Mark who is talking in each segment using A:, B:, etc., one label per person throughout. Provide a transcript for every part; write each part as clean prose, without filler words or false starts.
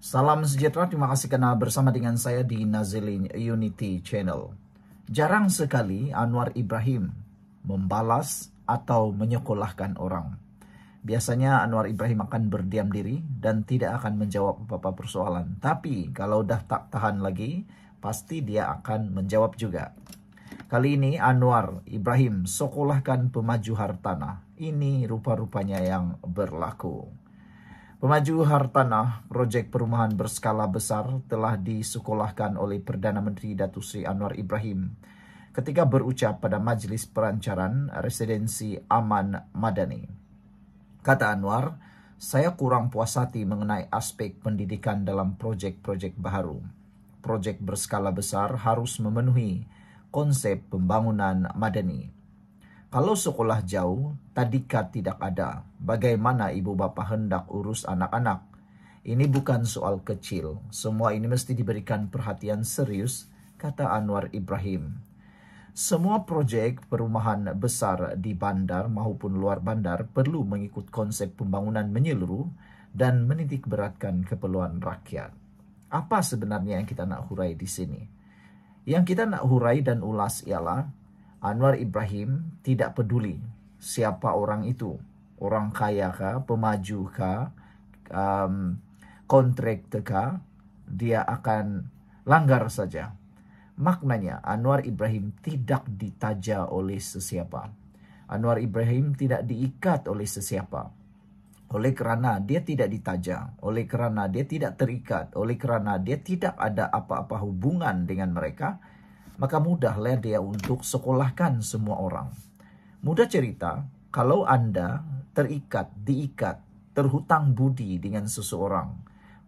A: Salam sejahtera, terima kasih karena bersama dengan saya di Nazilin Unity Channel. Jarang sekali Anwar Ibrahim membalas atau menyekolahkan orang. Biasanya Anwar Ibrahim akan berdiam diri dan tidak akan menjawab apa-apa persoalan. Tapi kalau dah tak tahan lagi, pasti dia akan menjawab juga. Kali ini Anwar Ibrahim sekolahkan pemaju Hartanah. Ini rupa-rupanya yang berlaku. Pemaju Hartanah, proyek perumahan berskala besar, telah disekolahkan oleh Perdana Menteri Datuk Seri Anwar Ibrahim ketika berucap pada Majlis Perancaran Residensi Aman Madani. Kata Anwar, saya kurang puas hati mengenai aspek pendidikan dalam proyek-proyek baru. Proyek berskala besar harus memenuhi konsep pembangunan madani. Kalau sekolah jauh, tadika tidak ada. Bagaimana ibu bapa hendak urus anak-anak? Ini bukan soal kecil. Semua ini mesti diberikan perhatian serius, kata Anwar Ibrahim. Semua proyek perumahan besar di bandar maupun luar bandar perlu mengikut konsep pembangunan menyeluruh dan menitik beratkan keperluan rakyat. Apa sebenarnya yang kita nak hurai di sini? Yang kita nak hurai dan ulas ialah Anwar Ibrahim tidak peduli siapa orang itu. Orang kaya kah, pemaju kah, kontraktor kah, dia akan langgar saja. Maknanya Anwar Ibrahim tidak ditaja oleh sesiapa. Anwar Ibrahim tidak diikat oleh sesiapa. Oleh kerana dia tidak ditaja, oleh kerana dia tidak terikat, oleh kerana dia tidak ada apa-apa hubungan dengan mereka, maka mudahlah dia untuk sekolahkan semua orang. Mudah cerita, kalau Anda terikat, diikat, terhutang budi dengan seseorang,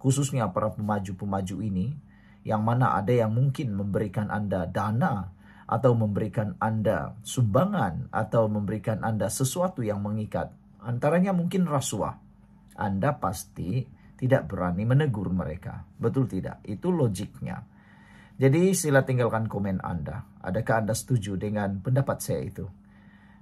A: khususnya para pemaju-pemaju ini, yang mana ada yang mungkin memberikan Anda dana, atau memberikan Anda sumbangan, atau memberikan Anda sesuatu yang mengikat, antaranya mungkin rasuah, Anda pasti tidak berani menegur mereka. Betul tidak? Itu logiknya. Jadi sila tinggalkan komen Anda. Adakah Anda setuju dengan pendapat saya itu?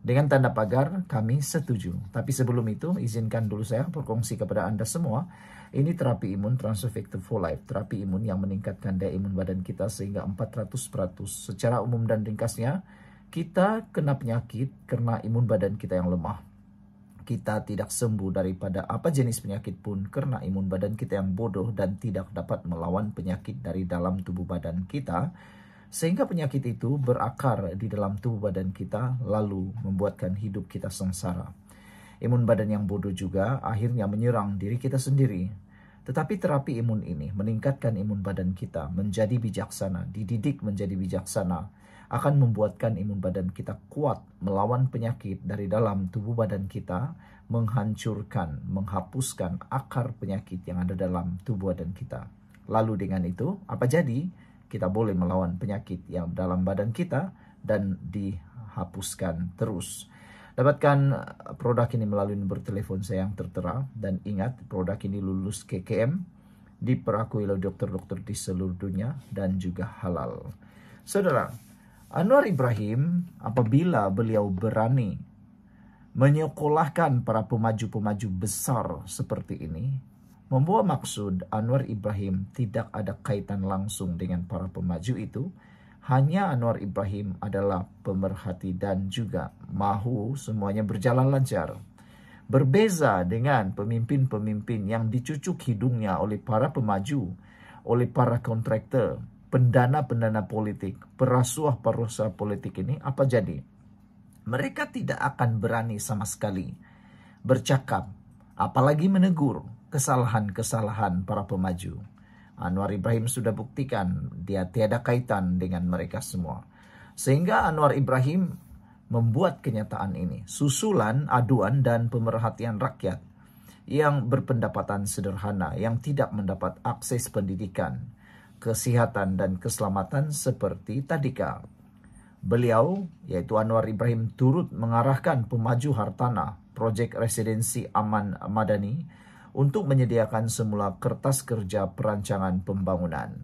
A: Dengan tanda pagar, kami setuju. Tapi sebelum itu, izinkan dulu saya berkongsi kepada Anda semua. Ini terapi imun Transfer Factor for Life. Terapi imun yang meningkatkan daya imun badan kita sehingga 400%. Secara umum dan ringkasnya, kita kena penyakit karena imun badan kita yang lemah. Kita tidak sembuh daripada apa jenis penyakit pun karena imun badan kita yang bodoh dan tidak dapat melawan penyakit dari dalam tubuh badan kita, sehingga penyakit itu berakar di dalam tubuh badan kita lalu membuatkan hidup kita sengsara. Imun badan yang bodoh juga akhirnya menyerang diri kita sendiri. Tetapi terapi imun ini meningkatkan imun badan kita menjadi bijaksana, dididik menjadi bijaksana, akan membuatkan imun badan kita kuat melawan penyakit dari dalam tubuh badan kita, menghancurkan, menghapuskan akar penyakit yang ada dalam tubuh badan kita. Lalu dengan itu, apa jadi? Kita boleh melawan penyakit yang dalam badan kita dan dihapuskan terus. Dapatkan produk ini melalui nomor telepon saya yang tertera, dan ingat, produk ini lulus KKM, diperakui oleh dokter-dokter di seluruh dunia dan juga halal. Saudara, Anwar Ibrahim apabila beliau berani menyekolahkan para pemaju-pemaju besar seperti ini, membawa maksud Anwar Ibrahim tidak ada kaitan langsung dengan para pemaju itu. Hanya Anwar Ibrahim adalah pemerhati dan juga mahu semuanya berjalan lancar. Berbeza dengan pemimpin-pemimpin yang dicucuk hidungnya oleh para pemaju, oleh para kontraktor, pendana-pendana politik, perasuah-perasuah politik ini, apa jadi? Mereka tidak akan berani sama sekali bercakap, apalagi menegur kesalahan-kesalahan para pemaju. Anwar Ibrahim sudah buktikan dia tiada kaitan dengan mereka semua. Sehingga Anwar Ibrahim membuat kenyataan ini, susulan aduan dan pemerhatian rakyat yang berpendapatan sederhana, yang tidak mendapat akses pendidikan, kesihatan dan keselamatan seperti tadika. Beliau, yaitu Anwar Ibrahim, turut mengarahkan pemaju Hartanah, proyek residensi Aman Madani, untuk menyediakan semula kertas kerja perancangan pembangunan.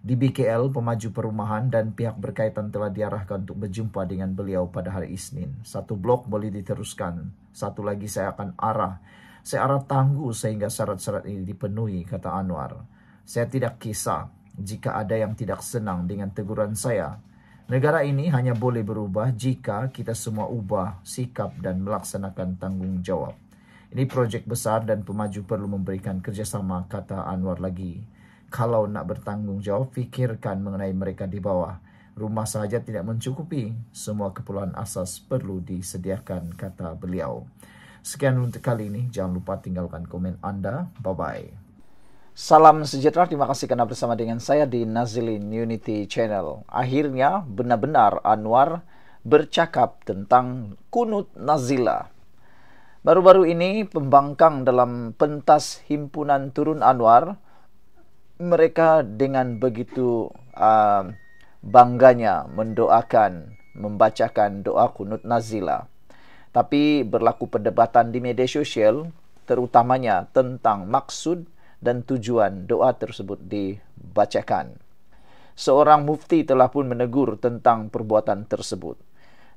A: Di BKL, pemaju perumahan dan pihak berkaitan telah diarahkan untuk berjumpa dengan beliau pada hari Isnin. Satu blok boleh diteruskan, satu lagi saya akan arah Saya akan tangguh sehingga syarat-syarat ini dipenuhi, kata Anwar. Saya tidak kisah jika ada yang tidak senang dengan teguran saya. Negara ini hanya boleh berubah jika kita semua ubah sikap dan melaksanakan tanggung jawab. Ini projek besar dan pemaju perlu memberikan kerjasama, kata Anwar lagi. Kalau nak bertanggung jawab, fikirkan mengenai mereka di bawah. Rumah sahaja tidak mencukupi. Semua keperluan asas perlu disediakan, kata beliau. Sekian untuk kali ini. Jangan lupa tinggalkan komen Anda. Bye-bye. Salam sejahtera, terima kasih karena bersama dengan saya di Nazilin Unity Channel. Akhirnya benar-benar Anwar bercakap tentang kunut Nazila. Baru-baru ini pembangkang dalam pentas himpunan turun Anwar, mereka dengan begitu bangganya mendoakan, membacakan doa kunut Nazila. Tapi berlaku perdebatan di media sosial, terutamanya tentang maksud dan tujuan doa tersebut dibacakan. Seorang mufti telah pun menegur tentang perbuatan tersebut.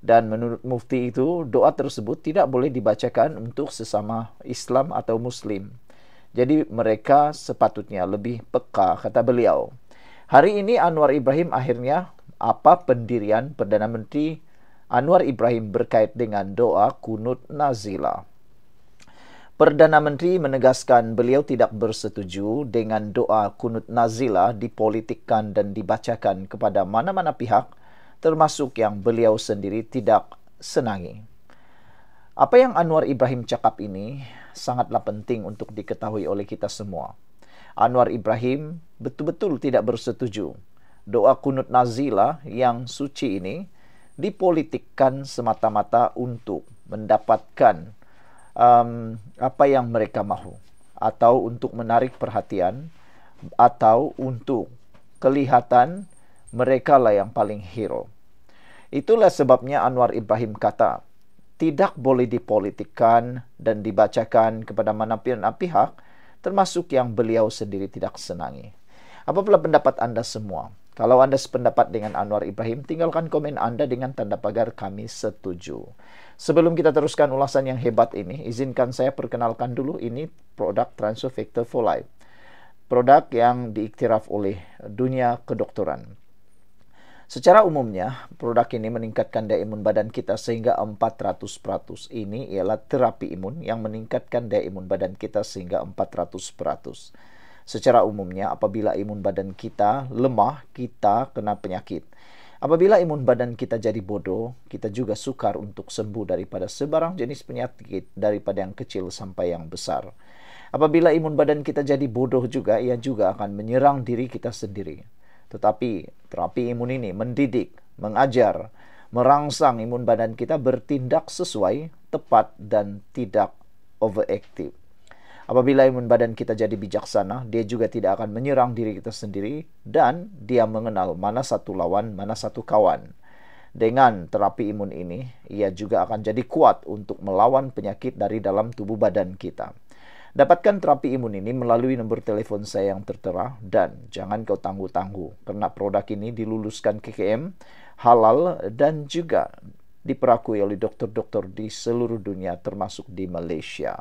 A: Dan menurut mufti itu, doa tersebut tidak boleh dibacakan untuk sesama Islam atau Muslim. Jadi mereka sepatutnya lebih peka, kata beliau. Hari ini Anwar Ibrahim akhirnya pendirian Perdana Menteri Anwar Ibrahim berkait dengan doa kunut Nazila. Perdana Menteri menegaskan beliau tidak bersetuju dengan doa kunut Nazila dipolitikkan dan dibacakan kepada mana-mana pihak, termasuk yang beliau sendiri tidak senangi. Apa yang Anwar Ibrahim cakap ini sangatlah penting untuk diketahui oleh kita semua. Anwar Ibrahim betul-betul tidak bersetuju doa kunut Nazila yang suci ini dipolitikkan semata-mata untuk mendapatkan apa yang mereka mahu, atau untuk menarik perhatian, atau untuk kelihatan mereka lah yang paling hero. Itulah sebabnya Anwar Ibrahim kata, tidak boleh dipolitikkan dan dibacakan kepada mana-mana pihak, termasuk yang beliau sendiri tidak senangi. Apabila pendapat Anda semua? Kalau Anda sependapat dengan Anwar Ibrahim, tinggalkan komen Anda dengan tanda pagar kami setuju. Sebelum kita teruskan ulasan yang hebat ini, izinkan saya perkenalkan dulu ini produk Transfer Factor for Life. Produk yang diiktiraf oleh dunia kedokteran. Secara umumnya, produk ini meningkatkan daya imun badan kita sehingga 400%. Ini ialah terapi imun yang meningkatkan daya imun badan kita sehingga 400%. Secara umumnya, apabila imun badan kita lemah, kita kena penyakit. Apabila imun badan kita jadi bodoh, kita juga sukar untuk sembuh daripada sebarang jenis penyakit, daripada yang kecil sampai yang besar. Apabila imun badan kita jadi bodoh juga, ia juga akan menyerang diri kita sendiri. Tetapi terapi imun ini mendidik, mengajar, merangsang imun badan kita bertindak sesuai, tepat, dan tidak overactive. Apabila imun badan kita jadi bijaksana, dia juga tidak akan menyerang diri kita sendiri dan dia mengenal mana satu lawan, mana satu kawan. Dengan terapi imun ini, ia juga akan jadi kuat untuk melawan penyakit dari dalam tubuh badan kita. Dapatkan terapi imun ini melalui nomor telepon saya yang tertera dan jangan kau tangguh-tangguh karena produk ini diluluskan KKM, halal dan juga diperakui oleh dokter-dokter di seluruh dunia termasuk di Malaysia.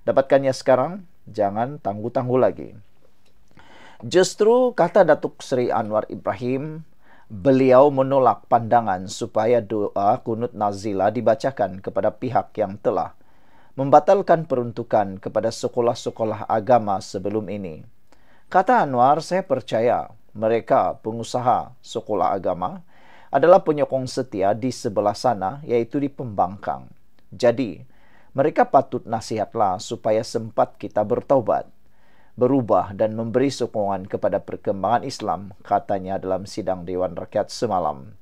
A: Dapatkannya sekarang, jangan tangguh-tangguh lagi. Justru kata Datuk Seri Anwar Ibrahim, beliau menolak pandangan supaya doa kunut Nazila dibacakan kepada pihak yang telah membatalkan peruntukan kepada sekolah-sekolah agama sebelum ini. Kata Anwar, saya percaya mereka pengusaha sekolah agama adalah penyokong setia di sebelah sana, yaitu di Pembangkang. Jadi, mereka patut nasihatlah supaya sempat kita bertaubat, berubah dan memberi sokongan kepada perkembangan Islam, katanya dalam sidang Dewan Rakyat semalam.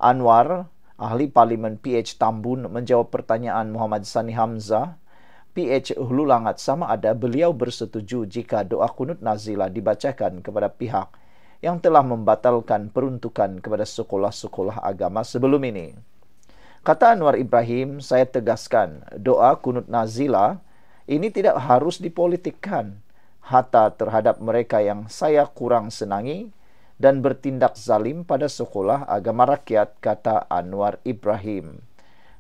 A: Anwar, ahli parlimen PH Tambun, menjawab pertanyaan Muhammad Sani Hamzah, PH Hulu Langat, sama ada beliau bersetuju jika doa kunut Nazila dibacakan kepada pihak yang telah membatalkan peruntukan kepada sekolah-sekolah agama sebelum ini. Kata Anwar Ibrahim, saya tegaskan, doa kunut Nazila ini tidak harus dipolitikkan. Hatta terhadap mereka yang saya kurang senangi dan bertindak zalim pada sekolah agama rakyat, kata Anwar Ibrahim.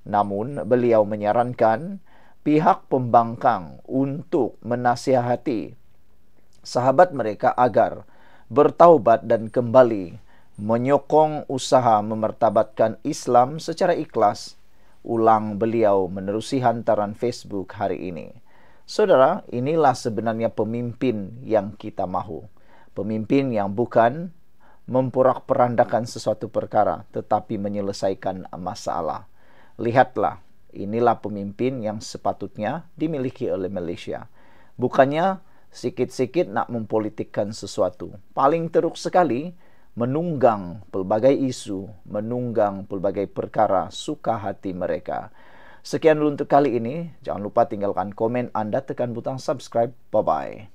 A: Namun, beliau menyarankan pihak pembangkang untuk menasihati sahabat mereka agar bertaubat dan kembali menyokong usaha memartabatkan Islam secara ikhlas, ulang beliau menerusi hantaran Facebook hari ini. Saudara, inilah sebenarnya pemimpin yang kita mahu. Pemimpin yang bukan memporak-porandakan sesuatu perkara, tetapi menyelesaikan masalah. Lihatlah, inilah pemimpin yang sepatutnya dimiliki oleh Malaysia. Bukannya sikit-sikit nak mempolitikkan sesuatu. Paling teruk sekali, menunggang pelbagai isu, menunggang pelbagai perkara suka hati mereka. Sekian dulu untuk kali ini. Jangan lupa tinggalkan komen Anda, tekan butang subscribe. Bye-bye.